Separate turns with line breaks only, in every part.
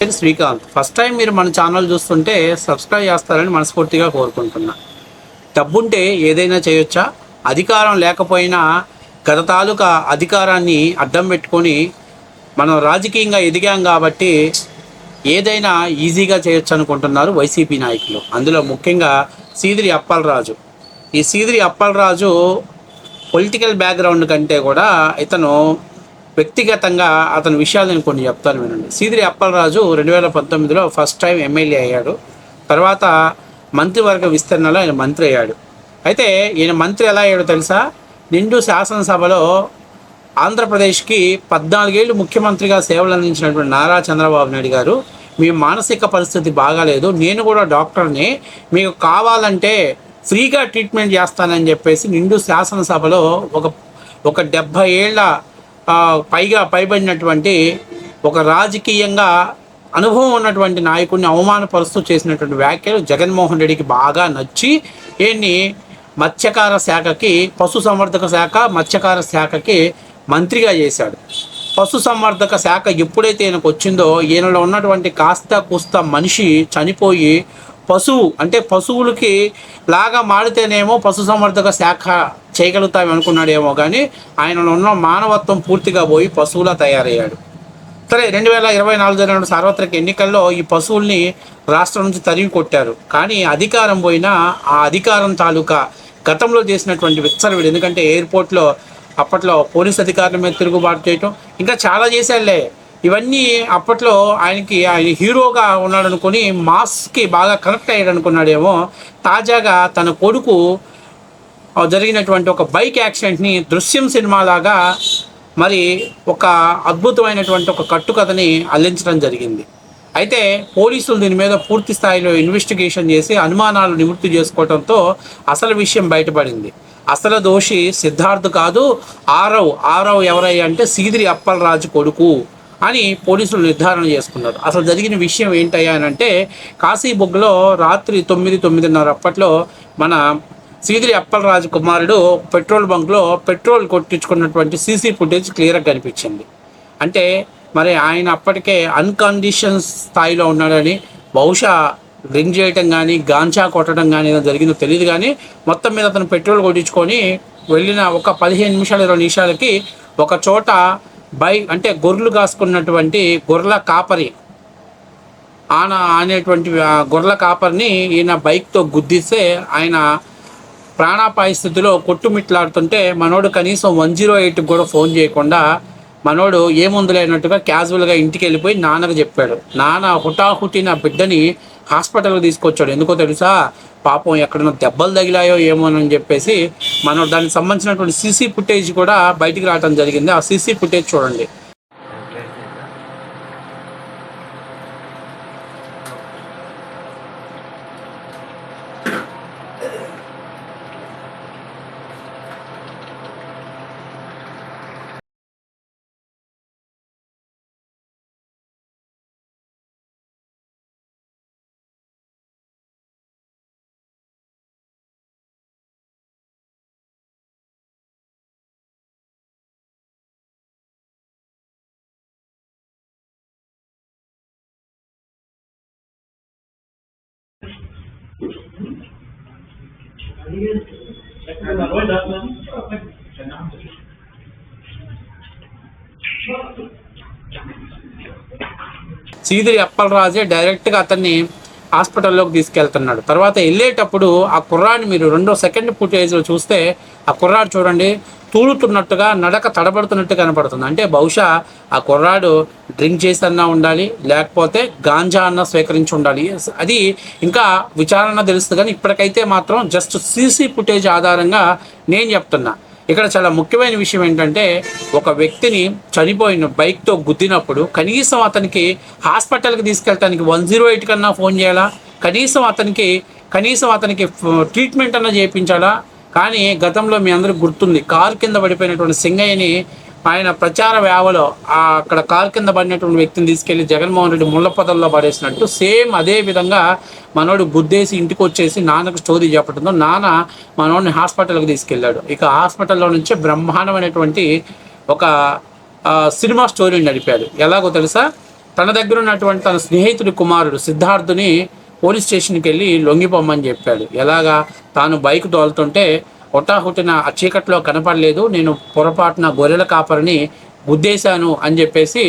Srikanth. First time మీరు మన channel చూస్తుంటే సబ్స్క్రైబ్ చేస్తారని మనస్ఫూర్తిగా కోరుకుంటున్నా. డబ్బుంటే ఏదైనా చేయొచ్చా? అధికారం లేకపోయినా గత తాలూకా అధికారాన్ని అడ్డం పెట్టుకొని మనం రాజకీయంగా ఎదిగాం కాబట్టి ఏదైనా ఈజీగా చేయొచ్చు అనుకుంటున్నారు వైసీపీ నాయకులు. అందులో ముఖ్యంగా సీదిరి అప్పలరాజు. ఈ సీదిరి అప్పలరాజు పొలిటికల్ బ్యాక్గ్రౌండ్ కంటే కూడా ఇతను వ్యక్తిగతంగా అతని విషయాలు నేను కొన్ని చెప్తాను వినండి. సీదిరి అప్పలరాజు 2019లో ఫస్ట్ టైం ఎమ్మెల్యే అయ్యాడు. తర్వాత మంత్రివర్గ విస్తరణలో ఆయన మంత్రి అయ్యాడు. అయితే ఈయన మంత్రి ఎలా అయ్యాడో తెలుసా? నిండు శాసనసభలో ఆంధ్రప్రదేశ్కి 14 ఏళ్ళు ముఖ్యమంత్రిగా సేవలు అందించినటువంటి నారా చంద్రబాబు నాయుడు గారు, మీ మానసిక పరిస్థితి బాగాలేదు, నేను కూడా డాక్టర్ని, మీకు కావాలంటే ఫ్రీగా ట్రీట్మెంట్ చేస్తానని చెప్పేసి నిండు శాసనసభలో ఒక 70 ఏళ్ళ పైబడినటువంటి ఒక రాజకీయంగా అనుభవం ఉన్నటువంటి నాయకుడిని అవమానపరుస్తూ చేసినటువంటి వ్యాఖ్యలు జగన్మోహన్ రెడ్డికి బాగా నచ్చి ఈయన్ని మత్స్యకార శాఖకి, పశుసంవర్ధక శాఖ, మత్స్యకార శాఖకి మంత్రిగా చేశాడు. పశుసంవర్ధక శాఖ ఎప్పుడైతే ఈయనకు వచ్చిందో ఈయనలో ఉన్నటువంటి కాస్త కూస్త మనిషి చనిపోయి పశువులకి లాగా మాడితేనేమో పశుసంవర్ధక శాఖ చేయగలుగుతాం అనుకున్నాడేమో, కానీ ఆయనలో ఉన్న మానవత్వం పూర్తిగా పోయి పశువులా తయారయ్యాడు. సరే, 2024 జరిగిన సార్వత్రిక ఎన్నికల్లో ఈ పశువుల్ని రాష్ట్రం నుంచి తరిమి కొట్టారు. కానీ అధికారం పోయినా ఆ అధికారం తాలూకా గతంలో చేసినటువంటి విచ్చలవిడి, ఎందుకంటే ఎయిర్పోర్ట్లో అప్పట్లో పోలీస్ అధికారుల మీద తిరుగుబాటు చేయటం, ఇంకా చాలా చేశాడులే. ఇవన్నీ అప్పట్లో ఆయన హీరోగా ఉన్నాడనుకొని మాస్కి బాగా కనెక్ట్ అయ్యాడు అనుకున్నాడేమో. తాజాగా తన కొడుకు జరిగినటువంటి ఒక బైక్ యాక్సిడెంట్ని దృశ్యం సినిమాలాగా మరి ఒక అద్భుతమైనటువంటి ఒక కట్టుకథని అల్లించడం జరిగింది. అయితే పోలీసులు దీని మీద పూర్తి స్థాయిలో ఇన్వెస్టిగేషన్ చేసి అనుమానాలు నివృత్తి చేసుకోవడంతో అసలు విషయం బయటపడింది. అసలు దోషి సిద్ధార్థ్ కాదు, ఆరవ్ ఎవరయ్యా అంటే సీదిరి అప్పలరాజు కొడుకు అని పోలీసులు నిర్ధారణ చేసుకున్నారు. అసలు జరిగిన విషయం ఏంటయ్యా అని అంటే, కాశీబుగ్గలో రాత్రి 9-9:30 అప్పట్లో మన సీదిరి అప్పలరాజు కుమారుడు పెట్రోల్ బంక్లో పెట్రోల్ కొట్టించుకున్నటువంటి సీసీ ఫుటేజ్ క్లియర్గా కనిపించింది. అంటే మరి ఆయన అప్పటికే అన్కండిషన్ స్థాయిలో ఉన్నాడని, బహుశా డ్రింక్ చేయటం కానీ గాంజా కొట్టడం కానీ ఏదో జరిగిందో తెలియదు, కానీ మొత్తం మీద అతను పెట్రోల్ కొట్టించుకొని వెళ్ళిన ఒక 15 నిమిషాలు 20 నిమిషాలకి ఒక చోట గొర్రెలు కాసుకున్నటువంటి గొర్రెల కాపరి అనేటువంటి గొర్రెల కాపరిని ఈయన బైక్తో గుద్దిస్తే ఆయన ప్రాణాపాయ స్థితిలో కొట్టుమిట్లాడుతుంటే మనోడు కనీసం 108కి కూడా ఫోన్ చేయకుండా మనోడు ఏముందులేనట్టుగా క్యాజువల్గా ఇంటికి వెళ్ళిపోయి నాన్నకు చెప్పాడు. నాన్న హుటాహుటి నా బిడ్డని హాస్పిటల్కి తీసుకొచ్చాడు. ఎందుకో తెలుసా? పాపం ఎక్కడన్నా దెబ్బలు తగిలాయో ఏమోనని చెప్పేసి మనోడు దానికి సంబంధించినటువంటి సీసీ ఫుటేజ్ కూడా బయటికి రావడం జరిగింది. ఆ సీసీ ఫుటేజ్ చూడండి. సీదిరి అప్పలరాజే డైరెక్ట్గా అతన్ని హాస్పిటల్లోకి తీసుకెళ్తున్నాడు. తర్వాత వెళ్ళేటప్పుడు ఆ కుర్రాడిని మీరు 2వ సెకండ్ ఫుటేజ్లో చూస్తే ఆ కుర్రాడు చూడండి, తూలుతున్నట్టుగా, నడక తడబడుతున్నట్టు కనపడుతుంది. అంటే బహుశా ఆ కుర్రాడు డ్రింక్ చేసి అన్నా ఉండాలి, లేకపోతే గాంజా అన్నా స్వీకరించి ఉండాలి. అది ఇంకా విచారణ తెలుస్తుంది, కానీ ఇప్పటికైతే మాత్రం జస్ట్ సీసీ ఫుటేజ్ ఆధారంగా నేను చెప్తున్నా. ఇక్కడ చాలా ముఖ్యమైన విషయం ఏంటంటే, ఒక వ్యక్తిని చనిపోయిన బైక్తో గుద్దినప్పుడు కనీసం అతనికి హాస్పిటల్కి తీసుకెళ్ళటానికి 108 కన్నా ఫోన్ చేయాలా, కనీసం అతనికి ట్రీట్మెంట్ అన్నా చేయించాలా. కానీ గతంలో మీ అందరికి గుర్తుంది, కారు కింద పడిపోయినటువంటి సింగయ్యని ఆయన ప్రచార వేవలో అక్కడ కారు కింద పడినటువంటి వ్యక్తిని తీసుకెళ్లి జగన్మోహన్ రెడ్డి ముళ్ళ పొదల్లో పడేసినట్టు సేమ్ అదే విధంగా మనోడు గుద్దేసి ఇంటికి వచ్చేసి నాన్నకు స్టోరీ చెప్పడంతో నాన్న మనోడిని హాస్పిటల్కి తీసుకెళ్ళాడు. ఇక హాస్పిటల్లో నుంచే బ్రహ్మాండమైనటువంటి ఒక సినిమా స్టోరీ నడిపాడు. ఎలాగో తెలుసా? తన దగ్గర ఉన్నటువంటి తన స్నేహితుడి కుమారుడు సిద్ధార్థుని పోలీస్ స్టేషన్కి వెళ్ళి లొంగిపోమ్మని చెప్పాడు. ఎలాగా? తాను బైక్ తోలుతుంటే హుటాహుటిన ఆ చీకట్లో కనపడలేదు, నేను పొరపాటున గొర్రెల కాపరిని గుద్దేశాను అని చెప్పేసి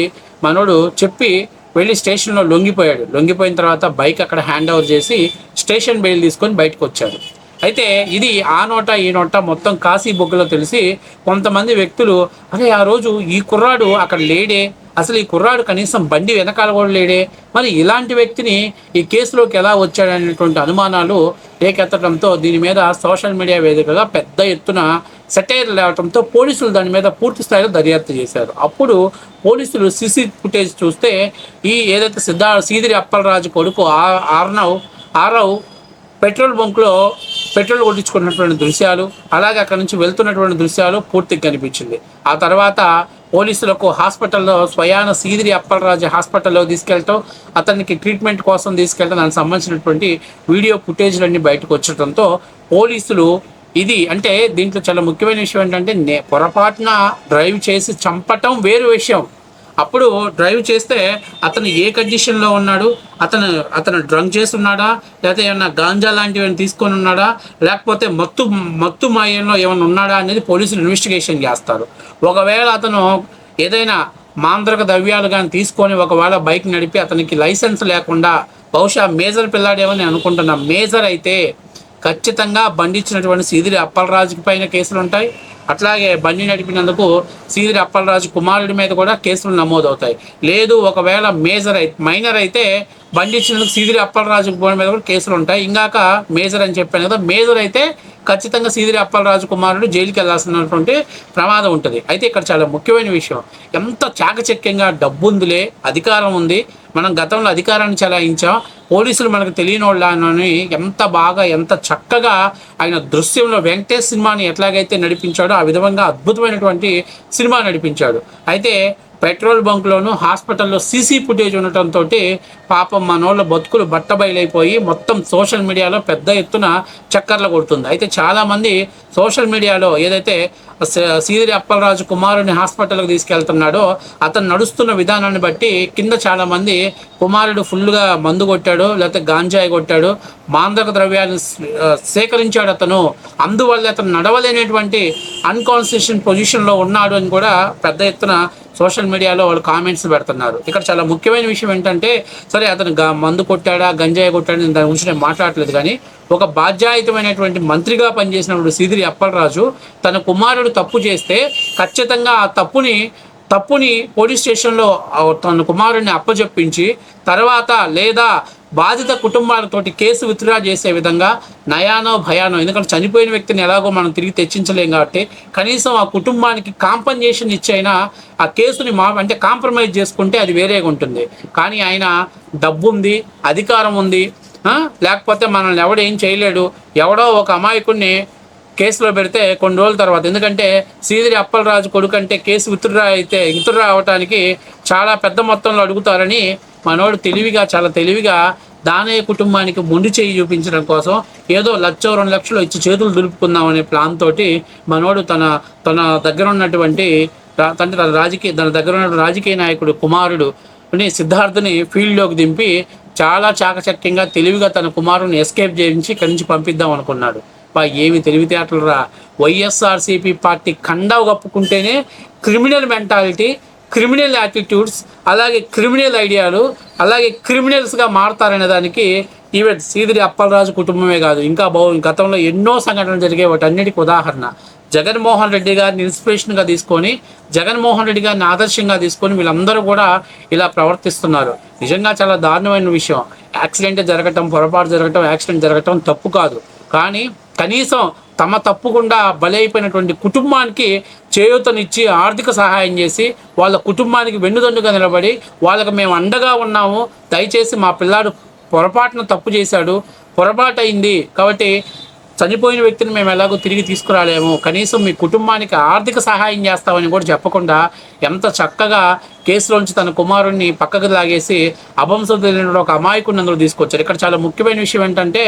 మనోడు చెప్పి వెళ్ళి స్టేషన్లో లొంగిపోయాడు. లొంగిపోయిన తర్వాత బైక్ అక్కడ హ్యాండ్ ఓవర్ చేసి స్టేషన్ బెయిల్ తీసుకొని బయటకు వచ్చాడు. అయితే ఇది ఆ నోట ఈ నోట మొత్తం కాశీ బొగ్గులో తెలిసి కొంతమంది వ్యక్తులు, అరే ఆ రోజు ఈ కుర్రాడు అక్కడ లేడే, అసలు ఈ కుర్రాడు కనీసం బండి వెనకాల కూడా లేడే, మరి ఇలాంటి వ్యక్తిని ఈ కేసులోకి ఎలా వచ్చాడనేటువంటి అనుమానాలు రేకెత్తడంతో దీని మీద సోషల్ మీడియా వేదికగా పెద్ద ఎత్తున సెటైర్ లేవడంతో పోలీసులు దాని మీద పూర్తి స్థాయిలో దర్యాప్తు చేశారు. అప్పుడు పోలీసులు సీసీ ఫుటేజ్ చూస్తే ఈ ఏదైతే సీదిరి అప్పలరాజు కొడుకు ఆరవ్ పెట్రోల్ బంక్లో పెట్రోల్ కొట్టించుకున్నటువంటి దృశ్యాలు, అలాగే అక్కడ నుంచి వెళ్తున్నటువంటి దృశ్యాలు పూర్తిగా కనిపించింది. ఆ తర్వాత పోలీసులకు హాస్పిటల్లో స్వయాన సీదిరి అప్పలరాజు హాస్పిటల్లో తీసుకెళ్ళటం, అతనికి ట్రీట్మెంట్ కోసం తీసుకెళ్ళటం, దానికి సంబంధించినటువంటి వీడియో ఫుటేజ్లన్నీ బయటకు వచ్చడంతో పోలీసులు ఇది అంటే దీంట్లో చాలా ముఖ్యమైన విషయం ఏంటంటే పొరపాటున డ్రైవ్ చేసి చంపటం వేరు విషయం. అప్పుడు డ్రైవ్ చేస్తే అతను ఏ కండిషన్లో ఉన్నాడు, అతను డ్రంక్ చేసి ఉన్నాడా, లేకపోతే ఏమన్నా గాంజా లాంటివి తీసుకొని ఉన్నాడా, లేకపోతే మత్తు మాయంలో ఏమైనా ఉన్నాడా అనేది పోలీసులు ఇన్వెస్టిగేషన్ చేస్తారు. ఒకవేళ అతను ఏదైనా మాంద్రక ద్రవ్యాలు కానీ తీసుకొని ఒకవేళ బైక్ నడిపి అతనికి లైసెన్స్ లేకుండా, బహుశా మేజర్ పిల్లాడేమో నేను అనుకుంటున్నా, మేజర్ అయితే ఖచ్చితంగా బండి ఇచ్చినటువంటి సీదిరి అప్పలరాజుకి పైన కేసులు ఉంటాయి. అట్లాగే బండి నడిపినందుకు సీదిరి అప్పలరాజు కుమారుడి మీద కూడా కేసులు నమోదవుతాయి. లేదు ఒకవేళ మైనర్ అయితే బండి ఇచ్చినందుకు సీదిరి అప్పలరాజు మీద కూడా కేసులు ఉంటాయి. ఇంకాక మేజర్ అని చెప్పాను కదా, మేజర్ అయితే ఖచ్చితంగా సీదిరి అప్పలరాజు కుమారుడు జైలుకి వెళ్ళాల్సినటువంటి ప్రమాదం ఉంటుంది. అయితే ఇక్కడ చాలా ముఖ్యమైన విషయం, ఎంత చాకచక్యంగా డబ్బు ఉందిలే, అధికారం ఉంది, మనం గతంలో అధికారాన్ని చలాయించాం, పోలీసులు మనకు తెలియని వాళ్ళని ఎంత బాగా ఎంత చక్కగా ఆయన దృశ్యంలో వెంకటేష్ సినిమాని ఎట్లాగైతే నడిపించాడో ఆ విధంగా అద్భుతమైనటువంటి సినిమా నడిపించాడు. అయితే పెట్రోల్ బంక్లోను హాస్పిటల్లో సీసీ ఫుటేజ్ ఉండటంతో పాపం మనోళ్ళ బతుకులు బట్టబయలైపోయి మొత్తం సోషల్ మీడియాలో పెద్ద ఎత్తున చక్కర్లు కొడుతుంది. అయితే చాలామంది సోషల్ మీడియాలో ఏదైతే సీదిరి అప్పలరాజు కుమారుడిని హాస్పిటల్కి తీసుకెళ్తున్నాడో అతను నడుస్తున్న విధానాన్ని బట్టి కింద చాలామంది కుమారుడు ఫుల్గా మందు కొట్టాడు, లేకపోతే గాంజాయి కొట్టాడు, మాందక ద్రవ్యాలను సేకరించాడు అతను, అందువల్ల అతను నడవలేనటువంటి అన్కాన్స్టిట్యూషన్ పొజిషన్లో ఉన్నాడు అని కూడా పెద్ద ఎత్తున సోషల్ మీడియాలో వాళ్ళు కామెంట్స్ పెడుతున్నారు. ఇక్కడ చాలా ముఖ్యమైన విషయం ఏంటంటే, సరే అతను మందు కొట్టాడా గంజాయి కొట్టాడా దాని గురించి నేను మాట్లాడలేదు, కానీ ఒక బాధ్యాయుతమైనటువంటి మంత్రిగా పనిచేసినప్పుడు సీదిరి అప్పలరాజు తన కుమారుడు తప్పు చేస్తే ఖచ్చితంగా ఆ తప్పుని పోలీస్ స్టేషన్లో తన కుమారుడిని అప్పచెప్పించి తర్వాత లేదా బాధిత కుటుంబాలతోటి కేసు విత్డ్రా చేసే విధంగా నయానో భయానో, ఎందుకంటే చనిపోయిన వ్యక్తిని ఎలాగో మనం తిరిగి తెచ్చించలేం కాబట్టి కనీసం ఆ కుటుంబానికి కాంపన్సేషన్ ఇచ్చైనా ఆ కేసుని అంటే కాంప్రమైజ్ చేసుకుంటే అది వేరేగా ఉంటుంది. కానీ ఆయన డబ్బు ఉంది, అధికారం ఉంది, లేకపోతే మనల్ని ఎవడేం చేయలేడు, ఎవడో ఒక అమాయకుడిని కేసులో పెడితే కొన్ని రోజుల తర్వాత, ఎందుకంటే సీదిరి అప్పలరాజు కొడుకు అంటే కేసు విత్డ్రా అవటానికి చాలా పెద్ద మొత్తంలో అడుగుతారని మనోడు చాలా తెలివిగా దానయ్య కుటుంబానికి మొండి చేయి చూపించడం కోసం ఏదో 1,00,000 2 లక్షలు ఇచ్చి చేతులు దులుపుకుందాం అనే ప్లాన్ తోటి మనోడు తన దగ్గర ఉన్నటువంటి తన దగ్గర ఉన్న రాజకీయ నాయకుడు కుమారుడు సిద్ధార్థని ఫీల్డ్లోకి దింపి చాలా చాకచక్యంగా తెలివిగా తన కుమారుడిని ఎస్కేప్ చేయించి ఇక్కడి నుంచి పంపిద్దాం అనుకున్నాడు. ఏమి తెలివితేటలు రా! వైఎస్ఆర్సీపీ పార్టీ కండావు కప్పుకుంటేనే క్రిమినల్ మెంటాలిటీ, క్రిమినల్ యాటిట్యూడ్స్, అలాగే క్రిమినల్ ఐడియాలు, అలాగే క్రిమినల్స్గా మారుతారనే దానికి ఈవెన్ సీదిరి అప్పలరాజు కుటుంబమే కాదు, ఇంకా గతంలో ఎన్నో సంఘటనలు జరిగే వాటన్నిటికీ ఉదాహరణ. జగన్మోహన్ రెడ్డి గారిని ఇన్స్పిరేషన్గా తీసుకొని, జగన్మోహన్ రెడ్డి గారిని ఆదర్శంగా తీసుకొని వీళ్ళందరూ కూడా ఇలా ప్రవర్తిస్తున్నారు. నిజంగా చాలా దారుణమైన విషయం. యాక్సిడెంట్ జరగటం, పొరపాటు జరగటం, యాక్సిడెంట్ జరగటం తప్పు కాదు, కానీ కనీసం తమ తప్పకుండా బలైపోయినటువంటి కుటుంబానికి చేయూతనిచ్చి ఆర్థిక సహాయం చేసి వాళ్ళ కుటుంబానికి వెన్నుదన్నుగా నిలబడి వాళ్ళకి మేము అండగా ఉన్నాము, దయచేసి మా పిల్లాడు పొరపాటున తప్పు చేశాడు, పొరపాటు అయింది కాబట్టి చనిపోయిన వ్యక్తిని మేము ఎలాగో తిరిగి తీసుకురాలేము, కనీసం మీ కుటుంబానికి ఆర్థిక సహాయం చేస్తామని కూడా చెప్పకుండా ఎంత చక్కగా కేసులోంచి తన కుమారుణ్ణి పక్కకు లాగేసి అభంశం తెలియని ఒక అమాయకుడిని అందులో తీసుకొచ్చారు. ఇక్కడ చాలా ముఖ్యమైన విషయం ఏంటంటే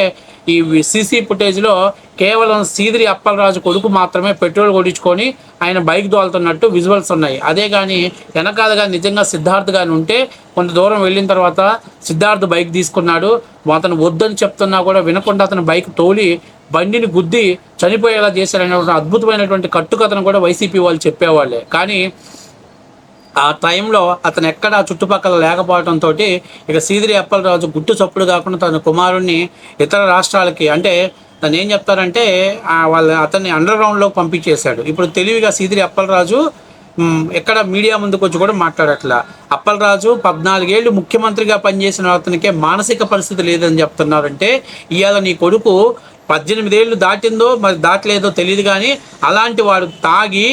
ఈ సీసీ ఫుటేజ్లో కేవలం సీదిరి అప్పలరాజు కొడుకు మాత్రమే పెట్రోల్ కొట్టించుకొని ఆయన బైక్ దోలుతున్నట్టు విజువల్స్ ఉన్నాయి. అదే కానీ వెనకాలగా నిజంగా సిద్ధార్థ్ గాని ఉంటే కొంత దూరం వెళ్ళిన తర్వాత సిద్ధార్థ్ బైక్ తీసుకున్నాడు, అతను వద్దని చెప్తున్నా కూడా వినకుండా అతను బైక్ తోలి బండిని గుద్ది చనిపోయేలా చేశారనేటువంటి అద్భుతమైనటువంటి కట్టుకథను కూడా వైసీపీ వాళ్ళు చెప్పేవాళ్ళే. కానీ ఆ టైంలో అతను ఎక్కడ చుట్టుపక్కల లేకపోవడంతో ఇక సీదిరి అప్పలరాజు గుట్టు చప్పుడు కాకుండా తన కుమారుణ్ణి ఇతర రాష్ట్రాలకి, అంటే తను ఏం చెప్తారంటే అతన్ని అండర్ గ్రౌండ్లో పంపించేశాడు. ఇప్పుడు తెలివిగా సీదిరి అప్పలరాజు ఎక్కడ మీడియా ముందుకు వచ్చి కూడా మాట్లాడట్లా. అప్పలరాజు 14 ఏళ్ళు ముఖ్యమంత్రిగా పనిచేసిన అతనికే మానసిక పరిస్థితి లేదని చెప్తున్నారంటే ఇవాళ నీ కొడుకు 18 ఏళ్ళు దాటిందో మరి దాటలేదో తెలియదు, కానీ అలాంటి వాడు తాగి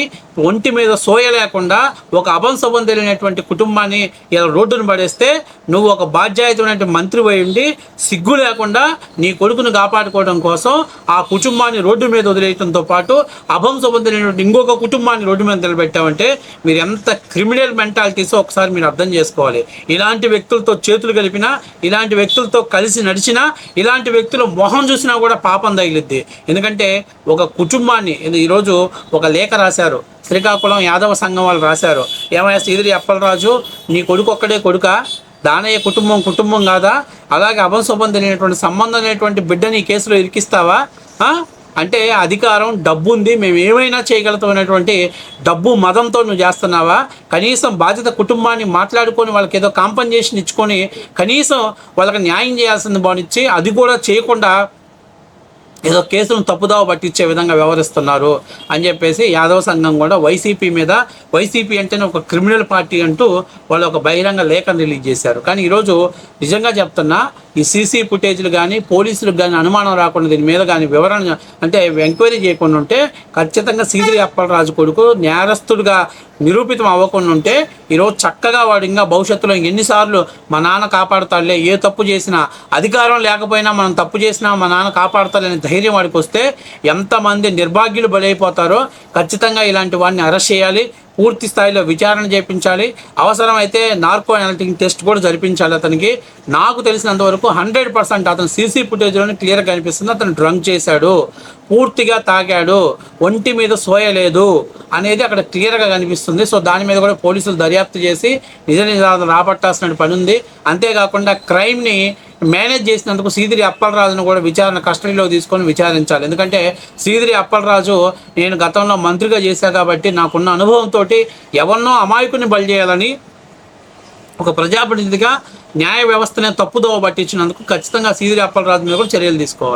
ఒంటి మీద సోయ లేకుండా ఒక అభంశుభం తెలియనటువంటి కుటుంబాన్ని ఇలా రోడ్డును పడేస్తే నువ్వు ఒక బాధ్యతమైన మంత్రి పోయి ఉండి సిగ్గు లేకుండా నీ కొడుకును కాపాడుకోవడం కోసం ఆ కుటుంబాన్ని రోడ్డు మీద వదిలేయడంతో పాటు అభంశుభం తెలియనటువంటి ఇంకొక కుటుంబాన్ని రోడ్డు మీద నిలబెట్టామంటే మీరు ఎంత క్రిమినల్ మెంటాలిటీసో ఒకసారి మీరు అర్థం చేసుకోవాలి. ఇలాంటి వ్యక్తులతో చేతులు కలిపినా, ఇలాంటి వ్యక్తులతో కలిసి నడిచినా, ఇలాంటి వ్యక్తుల మొహం చూసినా కూడా పాపం తగిలిద్ది. ఎందుకంటే ఒక కుటుంబాన్ని ఈరోజు ఒక లేఖ రాశారు, శ్రీకాకుళం యాదవ సంఘం వాళ్ళు రాశారు, ఏమయ్యా సీదిరి అప్పలరాజు నీ కొడుకు ఒక్కడే కొడుకా, దానయ్య కుటుంబం కాదా, అలాగే అభంశుభం తెలియనటువంటి సంబంధం అనేటువంటి బిడ్డని ఈ కేసులో ఇరికిస్తావా అంటే అధికారం డబ్బు ఉంది, మేము ఏమైనా చేయగలుగుతామనేటువంటి డబ్బు మదంతో నువ్వు చేస్తున్నావా? కనీసం బాధిత కుటుంబాన్ని మాట్లాడుకొని వాళ్ళకి ఏదో కాంపన్సేషన్ ఇచ్చుకొని కనీసం వాళ్ళకి న్యాయం చేయాల్సింది బానిచ్చి అది కూడా చేయకుండా ఏదో కేసులను తప్పుదావ పట్టించే విధంగా వ్యవహరిస్తున్నారు అని చెప్పేసి యాదవ సంఘం కూడా వైసీపీ మీద, వైసీపీ అంటేనే ఒక క్రిమినల్ పార్టీ అంటూ వాళ్ళు ఒక బహిరంగ లేఖను రిలీజ్ చేశారు. కానీ ఈరోజు నిజంగా చెప్తున్నా ఈ సీసీ ఫుటేజ్లు కానీ పోలీసులకు కానీ అనుమానం రాకుండా దీని మీద కానీ వివరణ అంటే ఎంక్వైరీ చేయకుండా ఉంటే ఖచ్చితంగా సీదిరి అప్పలరాజు కొడుకు నేరస్తుడిగా నిరూపితం అవ్వకుండా ఉంటే ఈరోజు చక్కగా వాడు ఇంకా భవిష్యత్తులో ఎన్నిసార్లు మా నాన్న కాపాడుతాడులే, ఏ తప్పు చేసినా అధికారం లేకపోయినా మనం తప్పు చేసినా మా నాన్న కాపాడుతాడనే ధైర్యం వాడికి వస్తే ఎంతమంది నిర్భాగ్యులు బలైపోతారో. ఖచ్చితంగా ఇలాంటి వాడిని అరెస్ట్ చేయాలి, పూర్తి స్థాయిలో విచారణ చేయించాలి, అవసరమైతే నార్కో అనాలిటిక్ టెస్ట్ కూడా జరిపించాలి అతనికి. నాకు తెలిసినంతవరకు 100% అతను సీసీ ఫుటేజ్లోనే క్లియర్గా కనిపిస్తుంది అతను డ్రంక్ చేశాడు, పూర్తిగా తాగాడు, ఒంటి మీద సోయలేదు అనేది అక్కడ క్లియర్గా కనిపిస్తుంది. సో దాని మీద కూడా పోలీసులు దర్యాప్తు చేసి నిజ నిజాలు రాబట్టాల్సిన పని ఉంది. అంతేకాకుండా క్రైమ్ని మేనేజ్ చేసినందుకు సీదిరి అప్పలరాజును కూడా విచారణ కస్టడీలో తీసుకొని విచారించాలి. ఎందుకంటే సీదిరి అప్పలరాజు నేను గతంలో మంత్రిగా చేశాను కాబట్టి నాకున్న అనుభవంతో ఎవరినో అమాయకుని బలి చేయాలని ఒక ప్రజాప్రతినిధిగా న్యాయ వ్యవస్థనే తప్పుదోవ పట్టించినందుకు ఖచ్చితంగా సీదిరి అప్పలరాజు మీద కూడా చర్యలు తీసుకోవాలి.